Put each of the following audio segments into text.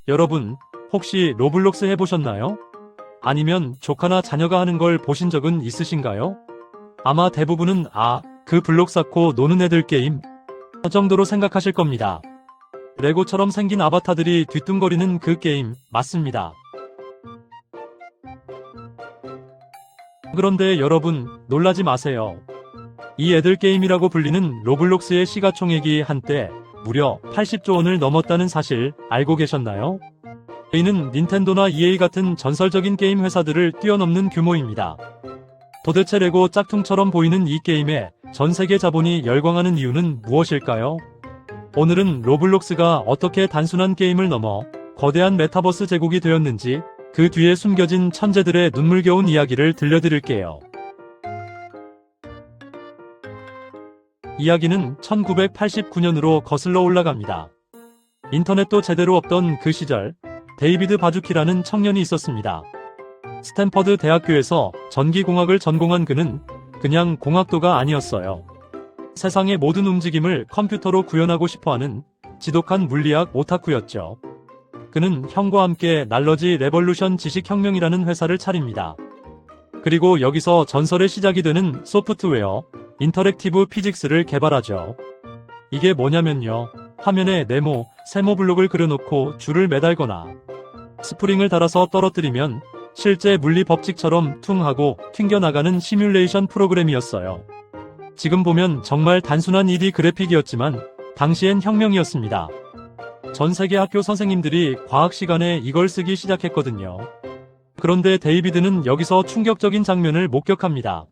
여러분, 혹시 로블록스 해보셨나요? 아니면 조카나 자녀가 하는 걸 보신 적은 있으신가요? 아마 대부분은 그 블록 쌓고 노는 애들 게임 정도로 생각하실 겁니다. 레고처럼 생긴 아바타들이 뒤뚱거리는 그 게임 맞습니다. 그런데 여러분, 놀라지 마세요. 이 애들 게임이라고 불리는 로블록스의 시가총액이 한때 무려 80조 원을 넘었다는 사실 알고 계셨나요? 이는 닌텐도나 EA 같은 전설적인 게임 회사들을 뛰어넘는 규모입니다. 도대체 레고 짝퉁처럼 보이는 이 게임에 전 세계 자본이 열광하는 이유는 무엇일까요? 오늘은 로블록스가 어떻게 단순한 게임을 넘어 거대한 메타버스 제국이 되었는지 그 뒤에 숨겨진 천재들의 눈물겨운 이야기를 들려드릴게요. 이야기는 1989년으로 거슬러 올라갑니다. 인터넷도 제대로 없던 그 시절, 데이비드 바주키라는 청년이 있었습니다. 스탠퍼드 대학교에서 전기공학을 전공한 그는 그냥 공학도가 아니었어요. 세상의 모든 움직임을 컴퓨터로 구현하고 싶어하는 지독한 물리학 오타쿠였죠. 그는 형과 함께 날러지 레볼루션 지식혁명이라는 회사를 차립니다. 그리고 여기서 전설의 시작이 되는 소프트웨어, 인터랙티브 피직스를 개발하죠. 이게 뭐냐면요. 화면에 네모, 세모 블록을 그려놓고 줄을 매달거나 스프링을 달아서 떨어뜨리면 실제 물리 법칙처럼 퉁 하고 튕겨나가는 시뮬레이션 프로그램이었어요. 지금 보면 정말 단순한 2D 그래픽이었지만 당시엔 혁명이었습니다. 전 세계 학교 선생님들이 과학 시간에 이걸 쓰기 시작했거든요. 그런데 데이비드는 여기서 충격적인 장면을 목격합니다.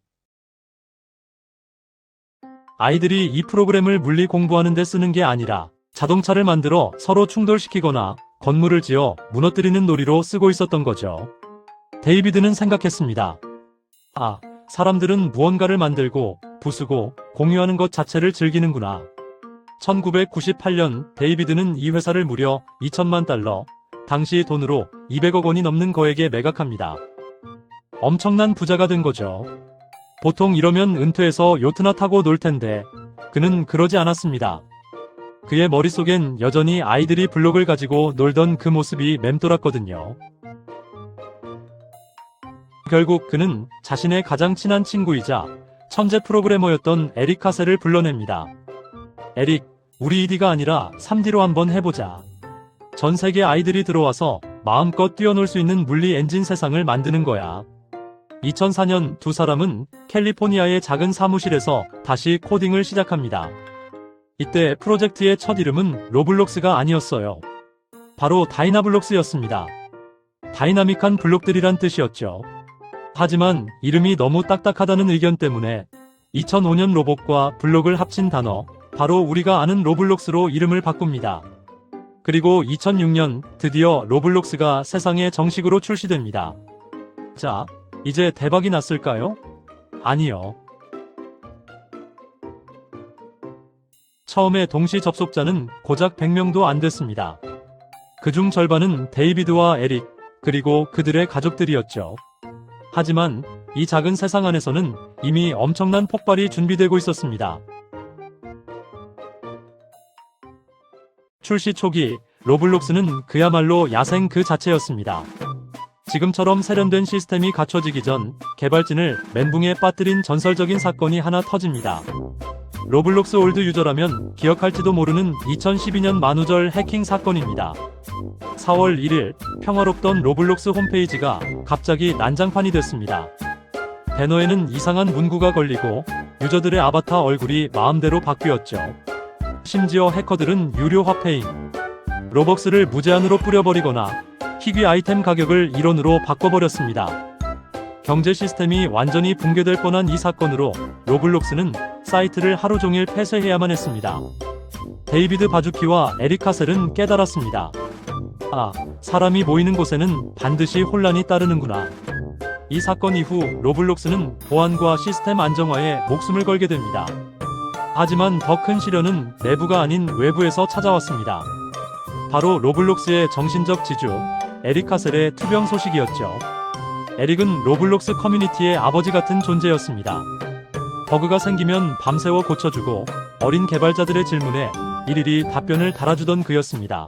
아이들이 이 프로그램을 물리 공부하는 데 쓰는 게 아니라 자동차를 만들어 서로 충돌시키거나 건물을 지어 무너뜨리는 놀이로 쓰고 있었던 거죠. 데이비드는 생각했습니다. 사람들은 무언가를 만들고 부수고 공유하는 것 자체를 즐기는구나. 1998년 데이비드는 이 회사를 무려 2천만 달러, 당시 돈으로 200억 원이 넘는 거액에 매각합니다. 엄청난 부자가 된 거죠. 보통 이러면 은퇴해서 요트나 타고 놀 텐데 그는 그러지 않았습니다. 그의 머릿속엔 여전히 아이들이 블록을 가지고 놀던 그 모습이 맴돌았거든요. 결국 그는 자신의 가장 친한 친구이자 천재 프로그래머였던 에릭 카셀을 불러냅니다. 에릭, 우리 2D가 아니라 3D로 한번 해보자. 전 세계 아이들이 들어와서 마음껏 뛰어놀 수 있는 물리 엔진 세상을 만드는 거야. 2004년 두 사람은 캘리포니아의 작은 사무실에서 다시 코딩을 시작합니다. 이때 프로젝트의 첫 이름은 로블록스가 아니었어요. 바로 다이나블록스였습니다. 다이나믹한 블록들이란 뜻이었죠. 하지만 이름이 너무 딱딱하다는 의견 때문에 2005년 로봇과 블록을 합친 단어, 바로 우리가 아는 로블록스로 이름을 바꿉니다. 그리고 2006년 드디어 로블록스가 세상에 정식으로 출시됩니다. 자, 이제 대박이 났을까요? 아니요. 처음에 동시 접속자는 고작 100명도 안 됐습니다. 그중 절반은 데이비드와 에릭, 그리고 그들의 가족들이었죠. 하지만 이 작은 세상 안에서는 이미 엄청난 폭발이 준비되고 있었습니다. 출시 초기 로블록스는 그야말로 야생 그 자체였습니다. 지금처럼 세련된 시스템이 갖춰지기 전 개발진을 멘붕에 빠뜨린 전설적인 사건이 하나 터집니다. 로블록스 올드 유저라면 기억할지도 모르는 2012년 만우절 해킹 사건입니다. 4월 1일 평화롭던 로블록스 홈페이지가 갑자기 난장판이 됐습니다. 배너에는 이상한 문구가 걸리고 유저들의 아바타 얼굴이 마음대로 바뀌었죠. 심지어 해커들은 유료 화폐인 로벅스를 무제한으로 뿌려버리거나 희귀 아이템 가격을 1원으로 바꿔버렸습니다. 경제 시스템이 완전히 붕괴될 뻔한 이 사건으로 로블록스는 사이트를 하루 종일 폐쇄해야만 했습니다. 데이비드 바주키와 에릭 카셀은 깨달았습니다. 사람이 모이는 곳에는 반드시 혼란이 따르는구나. 이 사건 이후 로블록스는 보안과 시스템 안정화에 목숨을 걸게 됩니다. 하지만 더 큰 시련은 내부가 아닌 외부에서 찾아왔습니다. 바로 로블록스의 정신적 지주, 에릭 카셀의 투병 소식이었죠. 에릭은 로블록스 커뮤니티의 아버지 같은 존재였습니다. 버그가 생기면 밤새워 고쳐주고 어린 개발자들의 질문에 일일이 답변을 달아주던 그였습니다.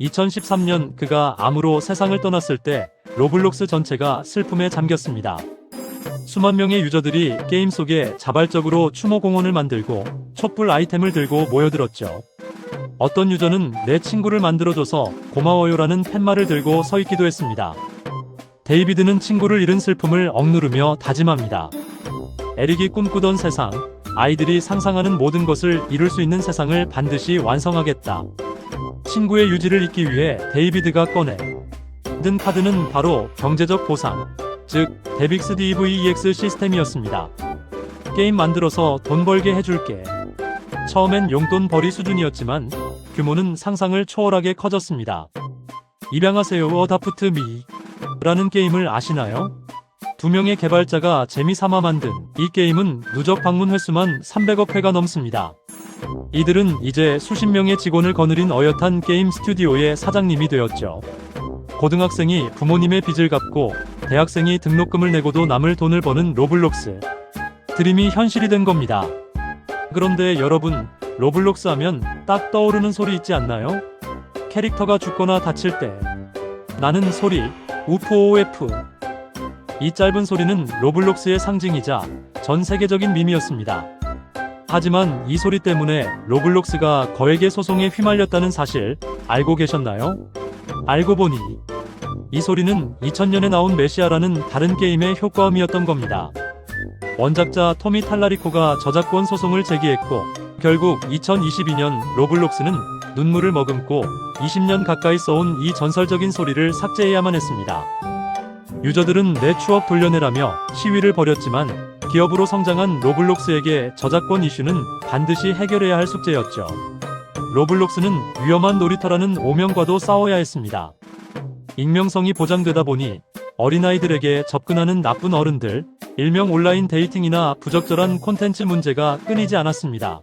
2013년 그가 암으로 세상을 떠났을 때 로블록스 전체가 슬픔에 잠겼습니다. 수만 명의 유저들이 게임 속에 자발적으로 추모 공원을 만들고 촛불 아이템을 들고 모여들었죠. 어떤 유저는 내 친구를 만들어줘서 고마워요라는 팻말을 들고 서 있기도 했습니다. 데이비드는 친구를 잃은 슬픔을 억누르며 다짐합니다. 에릭이 꿈꾸던 세상, 아이들이 상상하는 모든 것을 이룰 수 있는 세상을 반드시 완성하겠다. 친구의 유지를 잇기 위해 데이비드가 든 카드는 바로 경제적 보상, 즉 데빅스 DEVEX 시스템이었습니다. 게임 만들어서 돈 벌게 해줄게. 처음엔 용돈 벌이 수준이었지만 규모는 상상을 초월하게 커졌습니다. 입양하세요 어다프트 미 라는 게임을 아시나요? 2명의 개발자가 재미삼아 만든 이 게임은 누적 방문 횟수만 300억 회가 넘습니다. 이들은 이제 수십 명의 직원을 거느린 어엿한 게임 스튜디오의 사장님이 되었죠. 고등학생이 부모님의 빚을 갚고 대학생이 등록금을 내고도 남을 돈을 버는 로블록스. 드림이 현실이 된 겁니다. 그런데 여러분, 로블록스 하면 딱 떠오르는 소리 있지 않나요? 캐릭터가 죽거나 다칠 때 나는 소리, 우프오에프. 이 짧은 소리는 로블록스의 상징이자 전 세계적인 밈이었습니다. 하지만 이 소리 때문에 로블록스가 거액의 소송에 휘말렸다는 사실 알고 계셨나요? 알고 보니 이 소리는 2000년에 나온 메시아라는 다른 게임의 효과음이었던 겁니다. 원작자 토미 탈라리코가 저작권 소송을 제기했고 결국 2022년 로블록스는 눈물을 머금고 20년 가까이 써온 이 전설적인 소리를 삭제해야만 했습니다. 유저들은 내 추억 돌려내라며 시위를 벌였지만 기업으로 성장한 로블록스에게 저작권 이슈는 반드시 해결해야 할 숙제였죠. 로블록스는 위험한 놀이터라는 오명과도 싸워야 했습니다. 익명성이 보장되다 보니 어린아이들에게 접근하는 나쁜 어른들, 일명 온라인 데이팅이나 부적절한 콘텐츠 문제가 끊이지 않았습니다.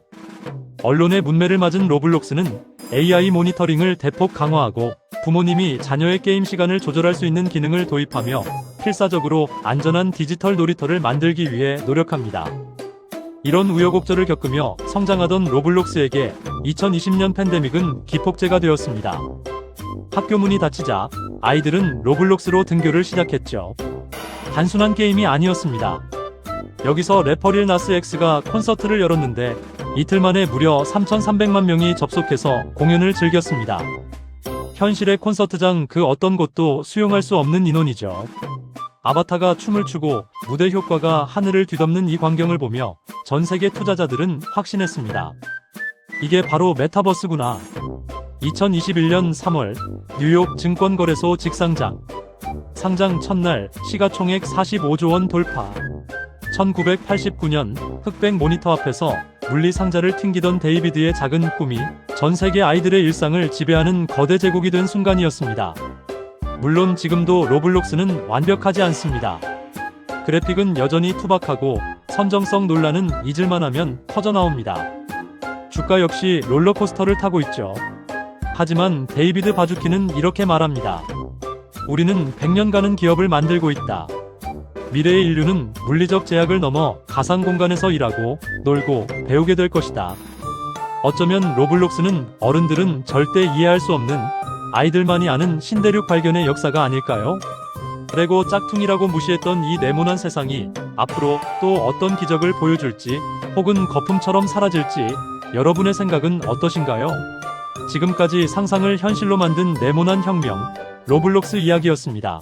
언론의 문매를 맞은 로블록스는 AI 모니터링을 대폭 강화하고 부모님이 자녀의 게임 시간을 조절할 수 있는 기능을 도입하며 필사적으로 안전한 디지털 놀이터를 만들기 위해 노력합니다. 이런 우여곡절을 겪으며 성장하던 로블록스에게 2020년 팬데믹은 기폭제가 되었습니다. 학교 문이 닫히자 아이들은 로블록스로 등교를 시작했죠. 단순한 게임이 아니었습니다. 여기서 래퍼 릴 나스 X가 콘서트를 열었는데 이틀 만에 무려 3,300만 명이 접속해서 공연을 즐겼습니다. 현실의 콘서트장 그 어떤 곳도 수용할 수 없는 인원이죠. 아바타가 춤을 추고 무대 효과가 하늘을 뒤덮는 이 광경을 보며 전 세계 투자자들은 확신했습니다. 이게 바로 메타버스구나. 2021년 3월 뉴욕 증권거래소 직상장. 상장 첫날 시가총액 45조 원 돌파. 1989년 흑백 모니터 앞에서 물리상자를 튕기던 데이비드의 작은 꿈이 전 세계 아이들의 일상을 지배하는 거대 제국이 된 순간이었습니다. 물론 지금도 로블록스는 완벽하지 않습니다. 그래픽은 여전히 투박하고 선정성 논란은 잊을만하면 터져나옵니다. 주가 역시 롤러코스터를 타고 있죠. 하지만 데이비드 바주키는 이렇게 말합니다. 우리는 100년가는 기업을 만들고 있다. 미래의 인류는 물리적 제약을 넘어 가상 공간에서 일하고 놀고 배우게 될 것이다. 어쩌면 로블록스는 어른들은 절대 이해할 수 없는 아이들만이 아는 신대륙 발견의 역사가 아닐까요? 레고 짝퉁이라고 무시했던 이 네모난 세상이 앞으로 또 어떤 기적을 보여줄지 혹은 거품처럼 사라질지 여러분의 생각은 어떠신가요? 지금까지 상상을 현실로 만든 네모난 혁명, 로블록스 이야기였습니다.